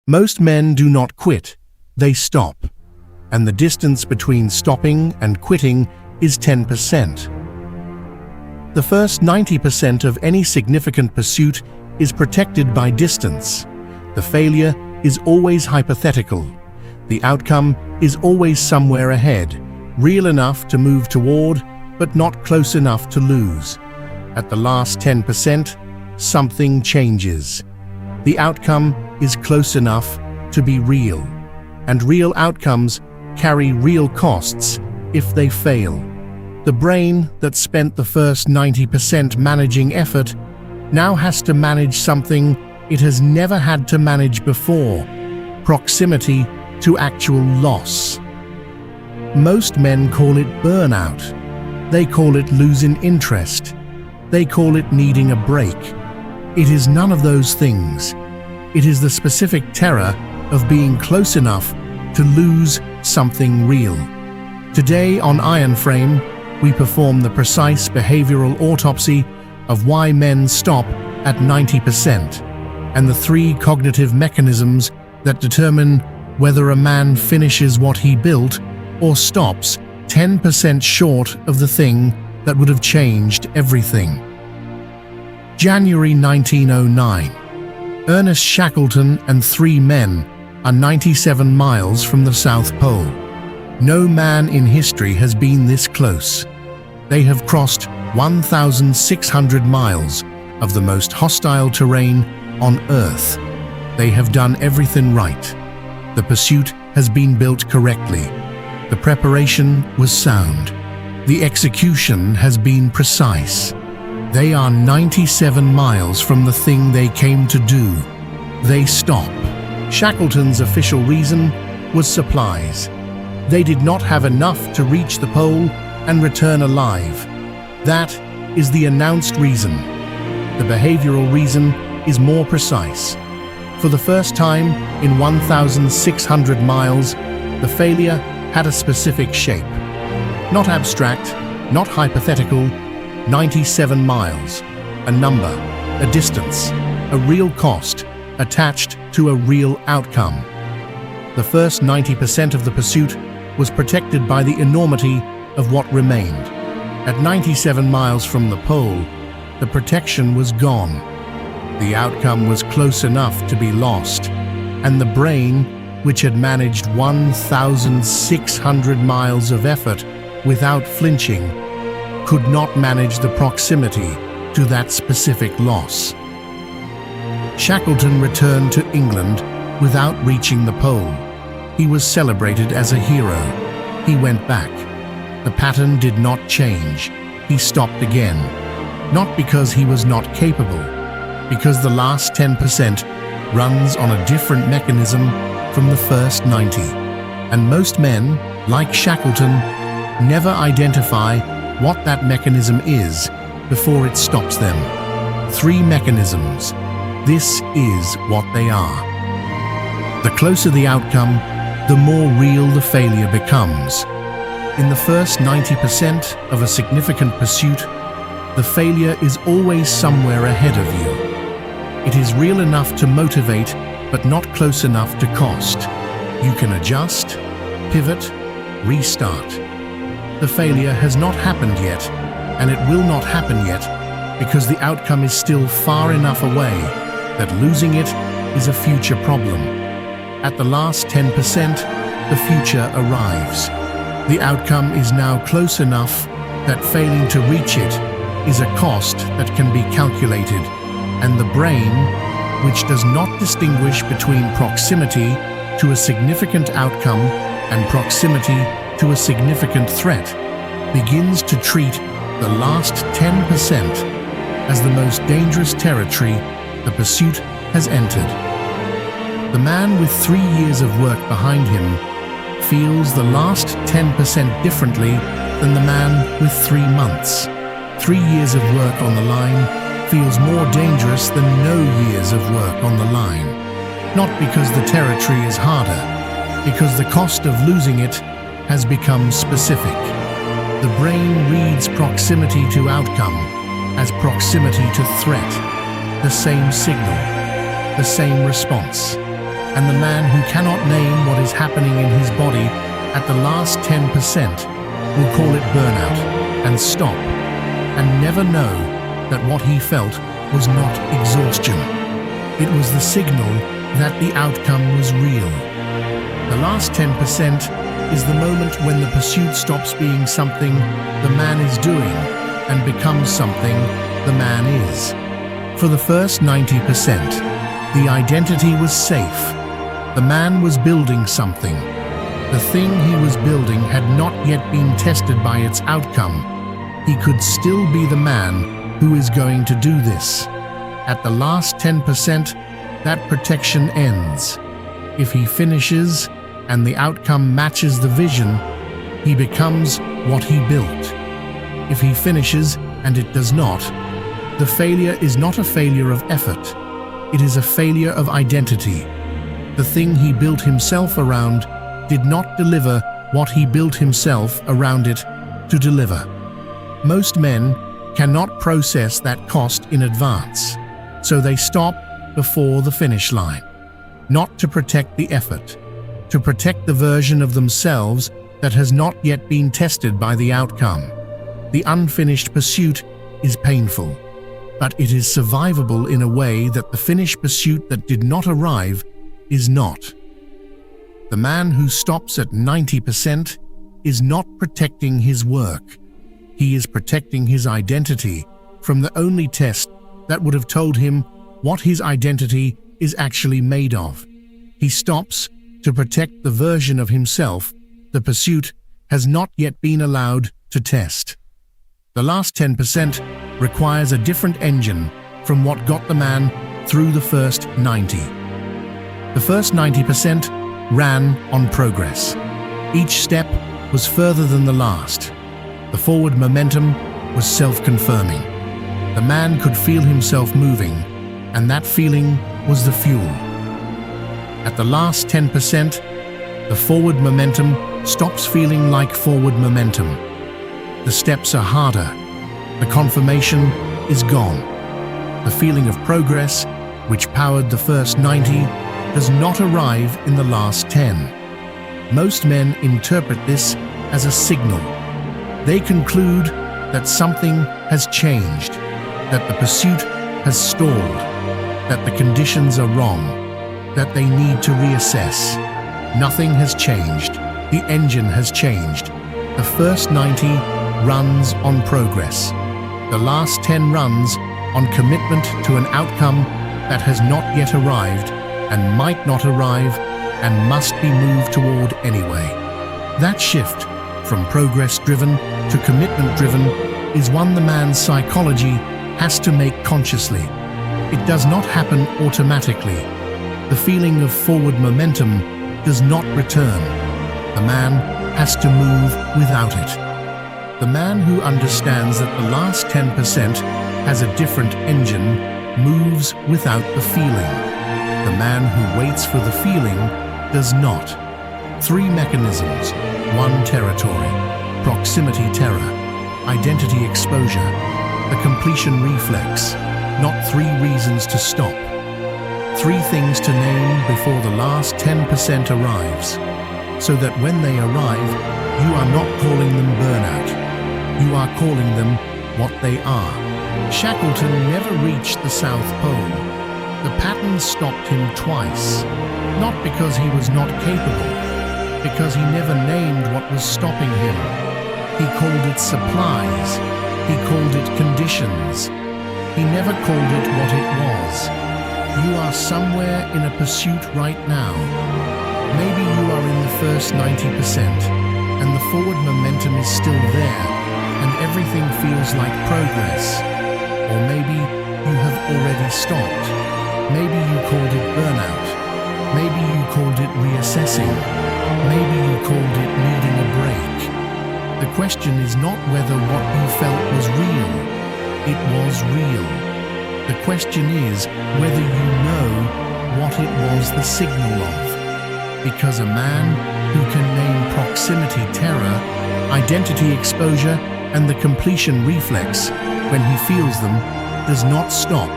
Most men do not quit, they stop. And the distance between stopping and quitting is 10%. The first 90% of any significant pursuit is protected by distance. The failure is always hypothetical. The outcome is always somewhere ahead, real enough to move toward, but not close enough to lose. At the last 10%, something changes. The outcome is close enough to be real, and real outcomes carry real costs if they fail. The brain that spent the first 90% managing effort now has to manage something it has never had to manage before: proximity to actual loss. Most men call it burnout. They call it losing interest. They call it needing a break. It is none of those things. It is the specific terror of being close enough to lose something real. Today on Ironframe, we perform the precise behavioral autopsy of why men stop at 90% and the 3 cognitive mechanisms that determine whether a man finishes what he built or stops 10% short of the thing that would have changed everything. January 1909. Ernest Shackleton and 3 men are 97 miles from the South Pole. No man in history has been this close. They have crossed 1,600 miles of the most hostile terrain on Earth. They have done everything right. The pursuit has been built correctly. The preparation was sound. The execution has been precise. They are 97 miles from the thing they came to do. They stop. Shackleton's official reason was supplies. They did not have enough to reach the pole and return alive. That is the announced reason. The behavioral reason is more precise. For the first time in 1,600 miles, the failure had a specific shape. Not abstract, not hypothetical, 97 miles. A number, a distance, a real cost attached to a real outcome. The first 90% of the pursuit was protected by the enormity of what remained. At 97 miles from the pole, the protection was gone. The outcome was close enough to be lost, and the brain, which had managed 1,600 miles of effort without flinching, could not manage the proximity to that specific loss. Shackleton returned to England without reaching the pole. He was celebrated as a hero. He went back. The pattern did not change. He stopped again. Not because he was not capable, because the last 10% runs on a different mechanism from the first 90. And most men, like Shackleton, never identify what that mechanism is before it stops them. 3 mechanisms. This is what they are. The closer the outcome, the more real the failure becomes. In the first 90% of a significant pursuit, the failure is always somewhere ahead of you. It is real enough to motivate, but not close enough to cost. You can adjust, pivot, restart. The failure has not happened yet, and it will not happen yet, because the outcome is still far enough away that losing it is a future problem. At the last 10%, the future arrives. The outcome is now close enough that failing to reach it is a cost that can be calculated, and the brain, which does not distinguish between proximity to a significant outcome and proximity to a significant threat, begins to treat the last 10% as the most dangerous territory the pursuit has entered. The man with 3 years of work behind him feels the last 10% differently than the man with 3 months. 3 years of work on the line feels more dangerous than no years of work on the line. Not because the territory is harder, because the cost of losing it has become specific. The brain reads proximity to outcome as proximity to threat. The same signal, the same response. And the man who cannot name what is happening in his body at the last 10% will call it burnout and stop, and never know that what he felt was not exhaustion. It was the signal that the outcome was real. The last 10% is the moment when the pursuit stops being something the man is doing and becomes something the man is. For the first 90%, the identity was safe. The man was building something. The thing he was building had not yet been tested by its outcome. He could still be the man who is going to do this. At the last 10%, that protection ends. If he finishes and the outcome matches the vision, he becomes what he built. If he finishes and it does not, the failure is not a failure of effort. It is a failure of identity. The thing he built himself around did not deliver what he built himself around it to deliver. Most men cannot process that cost in advance, so they stop before the finish line. Not to protect the effort, to protect the version of themselves that has not yet been tested by the outcome. The unfinished pursuit is painful, but it is survivable in a way that the finished pursuit that did not arrive is not. The man who stops at 90% is not protecting his work. He is protecting his identity from the only test that would have told him what his identity is actually made of. He stops to protect the version of himself the pursuit has not yet been allowed to test. The last 10% requires a different engine from what got the man through the first 90. The first 90% ran on progress. Each step was further than the last. The forward momentum was self-confirming. The man could feel himself moving, and that feeling was the fuel. At the last 10%, the forward momentum stops feeling like forward momentum. The steps are harder. The confirmation is gone. The feeling of progress, which powered the first 90, does not arrive in the last 10. Most men interpret this as a signal. They conclude that something has changed, that the pursuit has stalled, that the conditions are wrong, that they need to reassess. Nothing has changed. The engine has changed. The first 90 runs on progress. The last 10 runs on commitment to an outcome that has not yet arrived and might not arrive and must be moved toward anyway. That shift from progress-driven to commitment-driven is one the man's psychology has to make consciously. It does not happen automatically. The feeling of forward momentum does not return. The man has to move without it. The man who understands that the last 10% has a different engine moves without the feeling. The man who waits for the feeling does not. 3 mechanisms, 1 territory, proximity terror, identity exposure, the completion reflex, not 3 reasons to stop. 3 things to name before the last 10% arrives, so that when they arrive, you are not calling them burnout. You are calling them what they are. Shackleton never reached the South Pole. The pattern stopped him twice, not because he was not capable, because he never named what was stopping him. He called it supplies. He called it conditions. He never called it what it was. You are somewhere in a pursuit right now. Maybe you are in the first 90%, and the forward momentum is still there, and everything feels like progress. Or maybe you have already stopped. Maybe you called it burnout. Maybe you called it reassessing. Maybe you called it needing a break. The question is not whether what you felt was real. It was real. The question is whether you know what it was the signal of. Because a man who can name proximity terror, identity exposure, and the completion reflex when he feels them does not stop.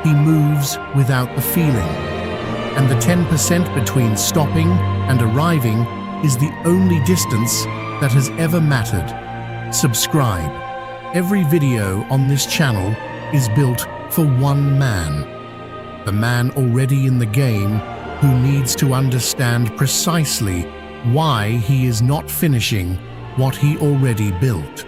He moves without the feeling. and the 10% between stopping and arriving is the only distance that has ever mattered. Subscribe. Every video on this channel is built for one man. The man already in the game who needs to understand precisely why he is not finishing what he already built.